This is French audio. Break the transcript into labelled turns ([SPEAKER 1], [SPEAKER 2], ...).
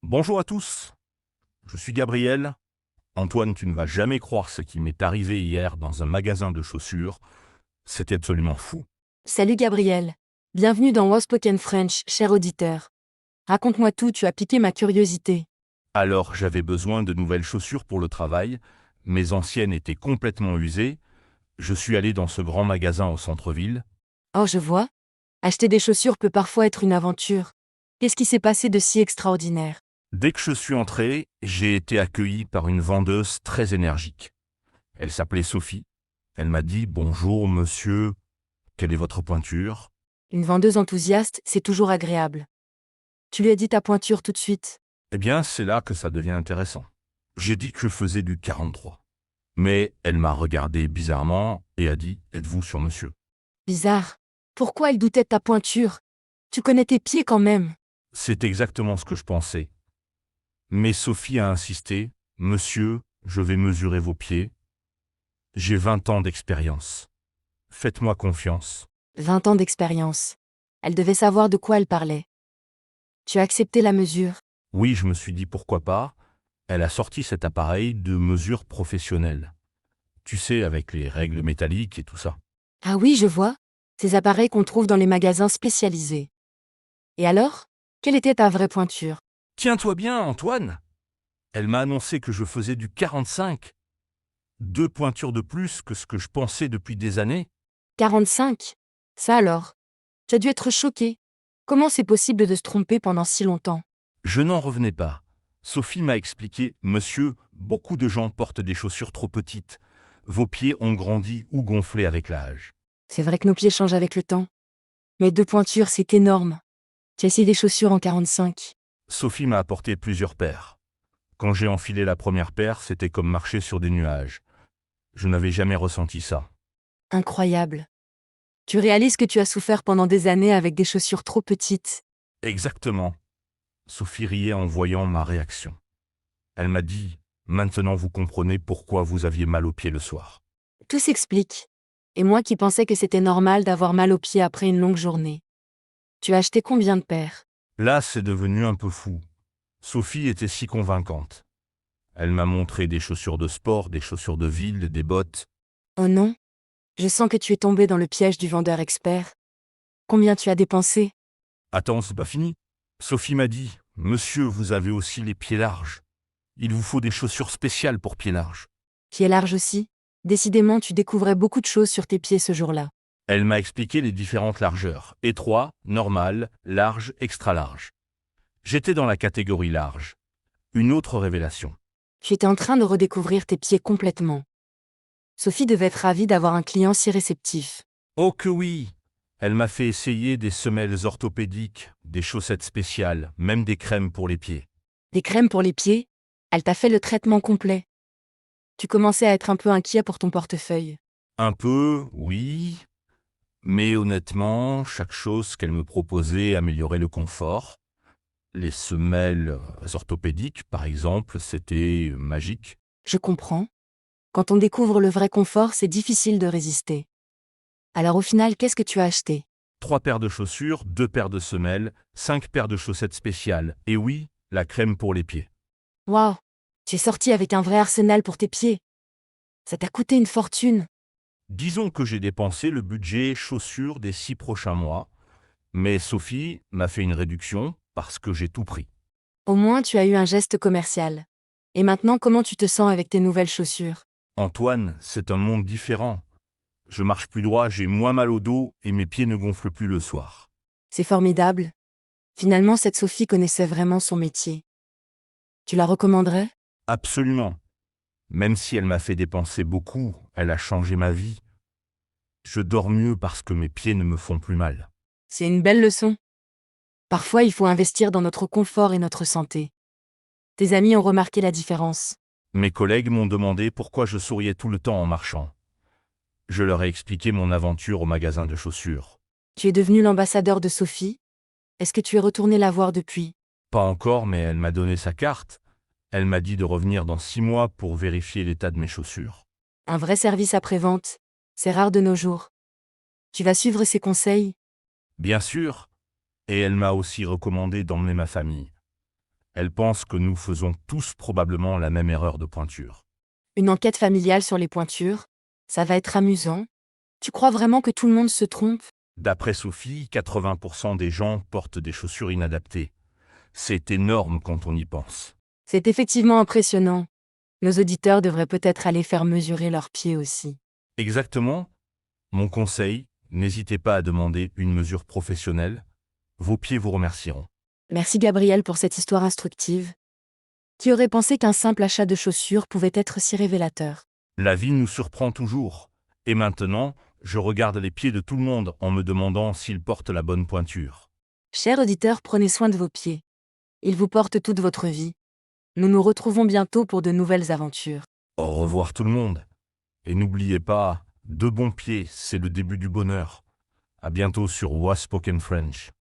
[SPEAKER 1] Bonjour à tous, je suis Gabriel. Antoine, tu ne vas jamais croire ce qui m'est arrivé hier dans un magasin de chaussures. C'était absolument fou.
[SPEAKER 2] Salut Gabriel. Bienvenue dans Wospoken French, cher auditeur. Raconte-moi tout, tu as piqué ma curiosité.
[SPEAKER 1] Alors j'avais besoin de nouvelles chaussures pour le travail. Mes anciennes étaient complètement usées. Je suis allé dans ce grand magasin au centre-ville.
[SPEAKER 2] Oh, je vois. Acheter des chaussures peut parfois être une aventure. Qu'est-ce qui s'est passé de si extraordinaire?
[SPEAKER 1] Dès que je suis entré, j'ai été accueilli par une vendeuse très énergique. Elle s'appelait Sophie. Elle m'a dit « Bonjour monsieur, quelle est votre pointure ?»
[SPEAKER 2] Une vendeuse enthousiaste, c'est toujours agréable. Tu lui as dit ta pointure tout de suite.
[SPEAKER 1] Eh bien, c'est là que ça devient intéressant. J'ai dit que je faisais du 43. Mais elle m'a regardé bizarrement et a dit « Êtes-vous sur monsieur ?»
[SPEAKER 2] Bizarre. Pourquoi elle doutait de ta pointure? Tu connais tes pieds quand même.
[SPEAKER 1] C'est exactement ce que je pensais. Mais Sophie a insisté « Monsieur, je vais mesurer vos pieds. J'ai 20 ans d'expérience. Faites-moi confiance. »
[SPEAKER 2] 20 ans d'expérience. Elle devait savoir de quoi elle parlait. Tu as accepté la mesure.
[SPEAKER 1] Oui, je me suis dit pourquoi pas. Elle a sorti cet appareil de mesure professionnelle. Tu sais, avec les règles métalliques et tout ça.
[SPEAKER 2] Ah oui, je vois. Ces appareils qu'on trouve dans les magasins spécialisés. Et alors? Quelle était ta vraie pointure?
[SPEAKER 1] Tiens-toi bien, Antoine. Elle m'a annoncé que je faisais du 45. 2 pointures de plus que ce que je pensais depuis des années.
[SPEAKER 2] 45? Ça alors? Tu as dû être choqué. Comment c'est possible de se tromper pendant si longtemps?
[SPEAKER 1] Je n'en revenais pas. Sophie m'a expliqué « Monsieur, beaucoup de gens portent des chaussures trop petites. Vos pieds ont grandi ou gonflé avec l'âge.
[SPEAKER 2] C'est vrai que nos pieds changent avec le temps. Mais 2 pointures, c'est énorme. Tu as essayé des chaussures en 45. »
[SPEAKER 1] Sophie m'a apporté plusieurs paires. Quand j'ai enfilé la première paire, c'était comme marcher sur des nuages. Je n'avais jamais ressenti ça.
[SPEAKER 2] Incroyable. Tu réalises que tu as souffert pendant des années avec des chaussures trop petites.
[SPEAKER 1] Exactement. Sophie riait en voyant ma réaction. Elle m'a dit « Maintenant vous comprenez pourquoi vous aviez mal aux pieds le soir. »
[SPEAKER 2] Tout s'explique. Et moi qui pensais que c'était normal d'avoir mal aux pieds après une longue journée. Tu as acheté combien de paires?
[SPEAKER 1] Là, c'est devenu un peu fou. Sophie était si convaincante. Elle m'a montré des chaussures de sport, des chaussures de ville, des bottes.
[SPEAKER 2] Oh non, je sens que tu es tombé dans le piège du vendeur expert. Combien tu as dépensé?
[SPEAKER 1] Attends, c'est pas fini. Sophie m'a dit « Monsieur, vous avez aussi les pieds larges. Il vous faut des chaussures spéciales pour pieds larges. »
[SPEAKER 2] Pieds larges aussi? Décidément, tu découvrais beaucoup de choses sur tes pieds ce jour-là.
[SPEAKER 1] Elle m'a expliqué les différentes largeurs. Étroit, normal, large, extra large. J'étais dans la catégorie large. Une autre révélation.
[SPEAKER 2] Tu étais en train de redécouvrir tes pieds complètement. Sophie devait être ravie d'avoir un client si réceptif.
[SPEAKER 1] Oh que oui! Elle m'a fait essayer des semelles orthopédiques, des chaussettes spéciales, même des crèmes pour les pieds.
[SPEAKER 2] Des crèmes pour les pieds? Elle t'a fait le traitement complet. Tu commençais à être un peu inquiet pour ton portefeuille.
[SPEAKER 1] Un peu, oui, mais honnêtement, chaque chose qu'elle me proposait améliorait le confort. Les semelles orthopédiques, par exemple, c'était magique.
[SPEAKER 2] Je comprends. Quand on découvre le vrai confort, c'est difficile de résister. Alors au final, qu'est-ce que tu as acheté?
[SPEAKER 1] 3 paires de chaussures, 2 paires de semelles, 5 paires de chaussettes spéciales, et oui, la crème pour les pieds.
[SPEAKER 2] Waouh! Tu es sorti avec un vrai arsenal pour tes pieds. Ça t'a coûté une fortune.
[SPEAKER 1] Disons que j'ai dépensé le budget chaussures des 6 prochains mois, mais Sophie m'a fait une réduction parce que j'ai tout pris.
[SPEAKER 2] Au moins, tu as eu un geste commercial. Et maintenant, comment tu te sens avec tes nouvelles chaussures?
[SPEAKER 1] Antoine, c'est un monde différent. Je marche plus droit, j'ai moins mal au dos et mes pieds ne gonflent plus le soir.
[SPEAKER 2] C'est formidable. Finalement, cette Sophie connaissait vraiment son métier. Tu la recommanderais?
[SPEAKER 1] Absolument. Même si elle m'a fait dépenser beaucoup, elle a changé ma vie. Je dors mieux parce que mes pieds ne me font plus mal.
[SPEAKER 2] C'est une belle leçon. Parfois, il faut investir dans notre confort et notre santé. Tes amis ont remarqué la différence.
[SPEAKER 1] Mes collègues m'ont demandé pourquoi je souriais tout le temps en marchant. Je leur ai expliqué mon aventure au magasin de chaussures.
[SPEAKER 2] Tu es devenu l'ambassadeur de Sophie? Est-ce que tu es retourné la voir depuis?
[SPEAKER 1] Pas encore, mais elle m'a donné sa carte. Elle m'a dit de revenir dans 6 mois pour vérifier l'état de mes chaussures.
[SPEAKER 2] Un vrai service après-vente. C'est rare de nos jours. Tu vas suivre ses conseils?
[SPEAKER 1] Bien sûr. Et elle m'a aussi recommandé d'emmener ma famille. Elle pense que nous faisons tous probablement la même erreur de pointure.
[SPEAKER 2] Une enquête familiale sur les pointures? Ça va être amusant. Tu crois vraiment que tout le monde se trompe?
[SPEAKER 1] D'après Sophie, 80% des gens portent des chaussures inadaptées. C'est énorme quand on y pense.
[SPEAKER 2] C'est effectivement impressionnant. Nos auditeurs devraient peut-être aller faire mesurer leurs pieds aussi.
[SPEAKER 1] Exactement. Mon conseil, n'hésitez pas à demander une mesure professionnelle. Vos pieds vous remercieront.
[SPEAKER 2] Merci Gabriel pour cette histoire instructive. Qui aurait pensé qu'un simple achat de chaussures pouvait être si révélateur?
[SPEAKER 1] La vie nous surprend toujours. Et maintenant, je regarde les pieds de tout le monde en me demandant s'ils portent la bonne pointure.
[SPEAKER 2] Chers auditeurs, prenez soin de vos pieds. Ils vous portent toute votre vie. Nous nous retrouvons bientôt pour de nouvelles aventures.
[SPEAKER 1] Au revoir tout le monde. Et n'oubliez pas, de bons pieds, c'est le début du bonheur. À bientôt sur Was Spoken French.